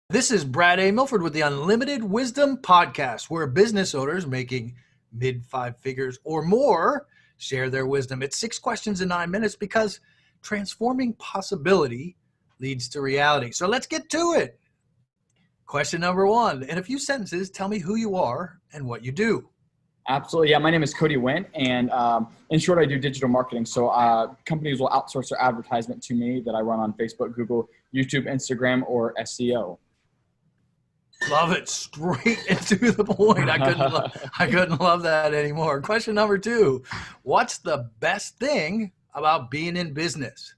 This is Brad A. Milford with the Unlimited Wisdom Podcast, where business owners making mid five figures or more share their wisdom. It's 6 questions in 9 minutes because transforming possibility leads to reality. So let's get to it. Question number 1. In a few sentences, tell me who you are and what you do. Absolutely. Yeah, my name is Cody Winn, and in short, I do digital marketing. So companies will outsource their advertisement to me that I run on Facebook, Google, YouTube, Instagram, or SEO. Love it. Straight and to the point. I couldn't love that anymore. Question number 2. What's the best thing about being in business?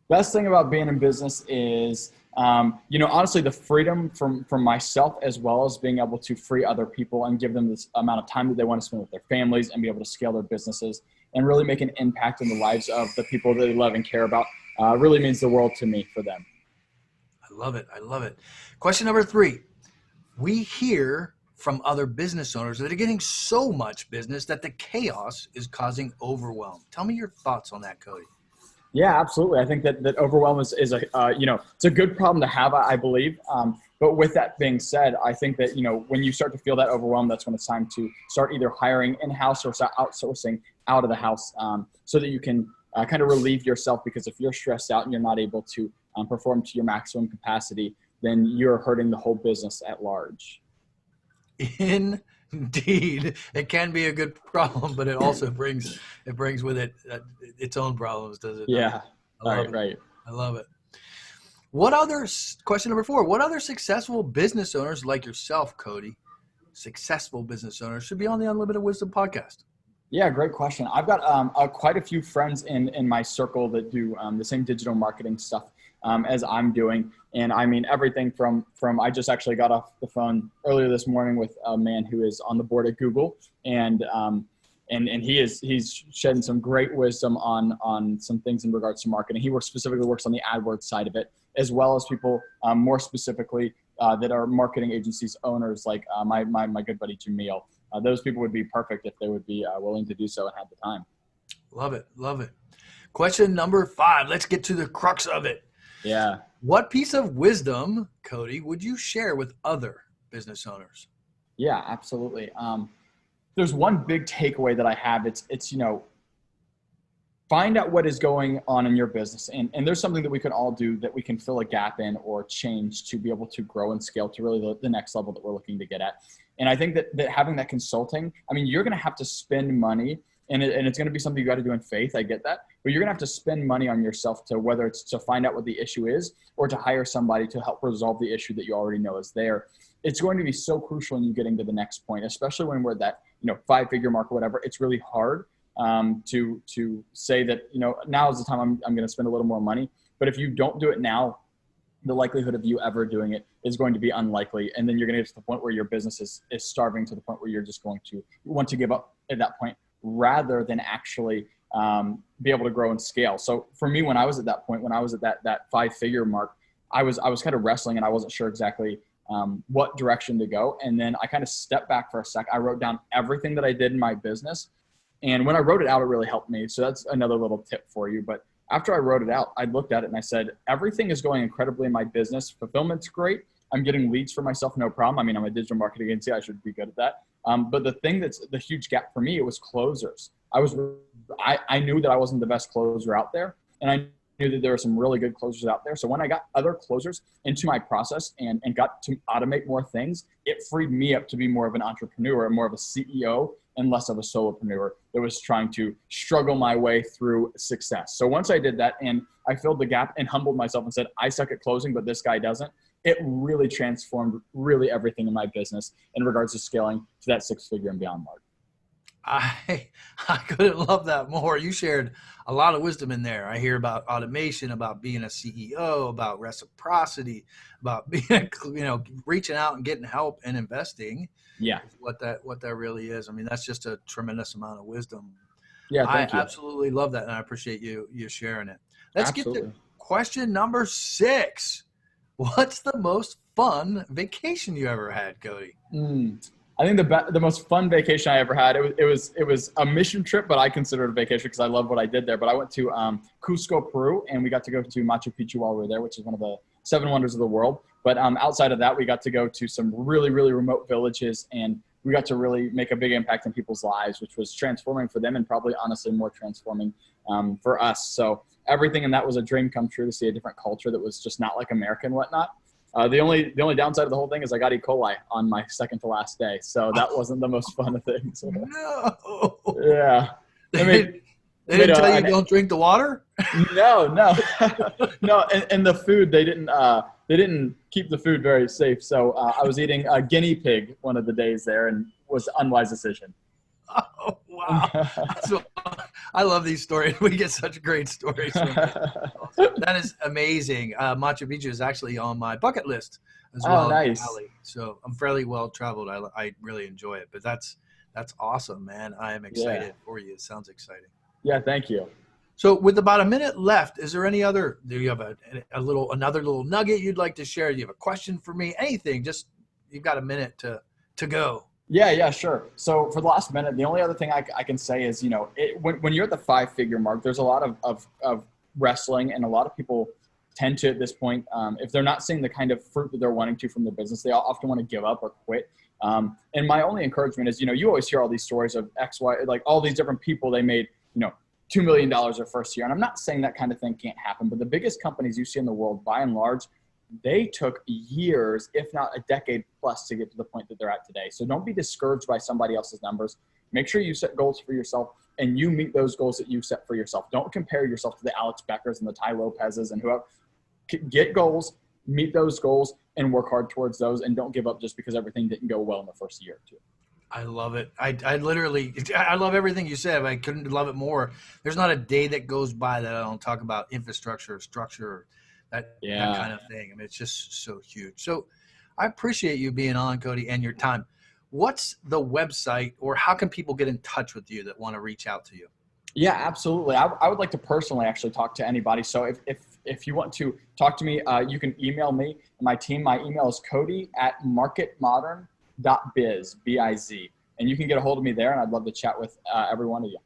Best thing about being in business is, honestly, the freedom from myself, as well as being able to free other people and give them this amount of time that they want to spend with their families and be able to scale their businesses and really make an impact in the lives of the people that they love and care about really means the world to me for them. I love it. I love it. Question number 3. We hear from other business owners that are getting so much business that the chaos is causing overwhelm. Tell me your thoughts on that, Cody. Yeah, absolutely. I think that overwhelm is a it's a good problem to have, I believe. But with that being said, I think that, when you start to feel that overwhelm, that's when it's time to start either hiring in-house or start outsourcing out of the house so that you can kind of relieve yourself, because if you're stressed out and you're not able to perform to your maximum capacity, then you're hurting the whole business at large. Indeed, it can be a good problem, but it also brings with it its own problems, does it? Yeah, right. I love it. Question number 4, what other successful business owners like yourself, Cody, successful business owners, should be on the Unlimited Wisdom Podcast? Yeah, great question. I've got quite a few friends in my circle that do the same digital marketing stuff as I'm doing. And I mean, everything from I just actually got off the phone earlier this morning with a man who is on the board at Google, and he's shedding some great wisdom on some things in regards to marketing. He specifically works on the AdWords side of it, as well as people more specifically that are marketing agencies owners, like my good buddy Jamil. Those people would be perfect if they would be willing to do so and have the time. Love it. Love it. Question number 5. Let's get to the crux of it. Yeah. What piece of wisdom, Cody, would you share with other business owners? Yeah, absolutely. There's one big takeaway that I have. It's find out what is going on in your business. And there's something that we can all do that we can fill a gap in or change to be able to grow and scale to really the next level that we're looking to get at. And I think that having that consulting, I mean, you're going to have to spend money, and it's going to be something you got to do in faith. I get that. But you're going to have to spend money on yourself to, whether it's to find out what the issue is or to hire somebody to help resolve the issue that you already know is there. It's going to be so crucial in you getting to the next point, especially when we're at that, 5-figure mark or whatever. It's really hard to say that, now is the time I'm going to spend a little more money. But if you don't do it now, the likelihood of you ever doing it is going to be unlikely. And then you're going to get to the point where your business is starving to the point where you're just going to want to give up at that point, rather than actually be able to grow and scale. So for me, when I was at that point, when I was at that 5-figure mark, I was kind of wrestling, and I wasn't sure exactly what direction to go. And then I kind of stepped back for a sec. I wrote down everything that I did in my business. And when I wrote it out, it really helped me. So that's another little tip for you. But after I wrote it out, I looked at it and I said, everything is going incredibly in my business. Fulfillment's great. I'm getting leads for myself, no problem. I mean, I'm a digital marketing agency. I should be good at that. But the thing that's the huge gap for me, it was closers. I knew that I wasn't the best closer out there. And I knew that there were some really good closers out there. So when I got other closers into my process and got to automate more things, it freed me up to be more of an entrepreneur, more of a CEO, and less of a solopreneur that was trying to struggle my way through success. So once I did that and I filled the gap and humbled myself and said, I suck at closing, but this guy doesn't, it really transformed really everything in my business in regards to scaling to that 6-figure and beyond mark. I couldn't love that more. You shared a lot of wisdom in there. I hear about automation, about being a CEO, about reciprocity, about being, reaching out and getting help and investing. Yeah. What that really is. I mean, that's just a tremendous amount of wisdom. Yeah. Thank you. Absolutely love that. And I appreciate you sharing it. Let's Absolutely. get to question number 6. What's the most fun vacation you ever had, Cody? I think the most fun vacation I ever had, it was a mission trip, but I consider it a vacation because I love what I did there. But I went to Cusco, Peru, and we got to go to Machu Picchu while we were there, which is one of the seven wonders of the world. But outside of that, we got to go to some really, really remote villages, and we got to really make a big impact in people's lives, which was transforming for them and probably honestly more transforming for us. So everything in that was a dream come true, to see a different culture that was just not like America and whatnot. The only downside of the whole thing is I got E. coli on my second to last day. So that wasn't the most fun of things. No. Yeah. They didn't tell you don't drink the water? No. No. And the food, they didn't keep the food very safe. So I was eating a guinea pig one of the days there, and was an unwise decision. Oh, wow. So, I love these stories. We get such great stories from it. That is amazing. Machu Picchu is actually on my bucket list as well. Oh, nice. So I'm fairly well traveled. I really enjoy it. But that's awesome, man. I am excited for you. It sounds exciting. Yeah, thank you. So with about a minute left, is there any other, do you have another little nugget you'd like to share? Do you have a question for me? Anything, just, you've got a minute to go. Yeah, sure. So for the last minute, the only other thing I can say is, when you're at the 5-figure mark, there's a lot of wrestling, and a lot of people tend to, at this point, if they're not seeing the kind of fruit that they're wanting to from their business, they often want to give up or quit. And my only encouragement is, you always hear all these stories of X, Y, like all these different people, they made, $2 million their first year. And I'm not saying that kind of thing can't happen, but the biggest companies you see in the world, by and large, they took years, if not a decade plus, to get to the point that they're at today. So don't be discouraged by somebody else's numbers. Make sure you set goals for yourself and you meet those goals that you set for yourself. Don't compare yourself to the Alex Beckers and the Tai Lopez's and whoever. Get goals, meet those goals, and work hard towards those, and don't give up just because everything didn't go well in the first year or two. I love it. I love everything you said. I couldn't love it more. There's not a day that goes by that I don't talk about infrastructure, structure, that kind of thing. I mean, it's just so huge. So I appreciate you being on, Cody, and your time. What's the website, or how can people get in touch with you that want to reach out to you? Yeah, absolutely. I would like to personally actually talk to anybody. So if you want to talk to me, you can email me and my team. My email is cody@marketmodern.biz, B-I-Z. And you can get a hold of me there, and I'd love to chat with every one of you.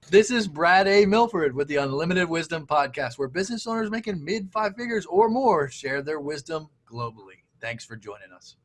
This is Brad A. Milford with the Unlimited Wisdom Podcast, where business owners making mid 5 figures or more share their wisdom globally. Thanks for joining us.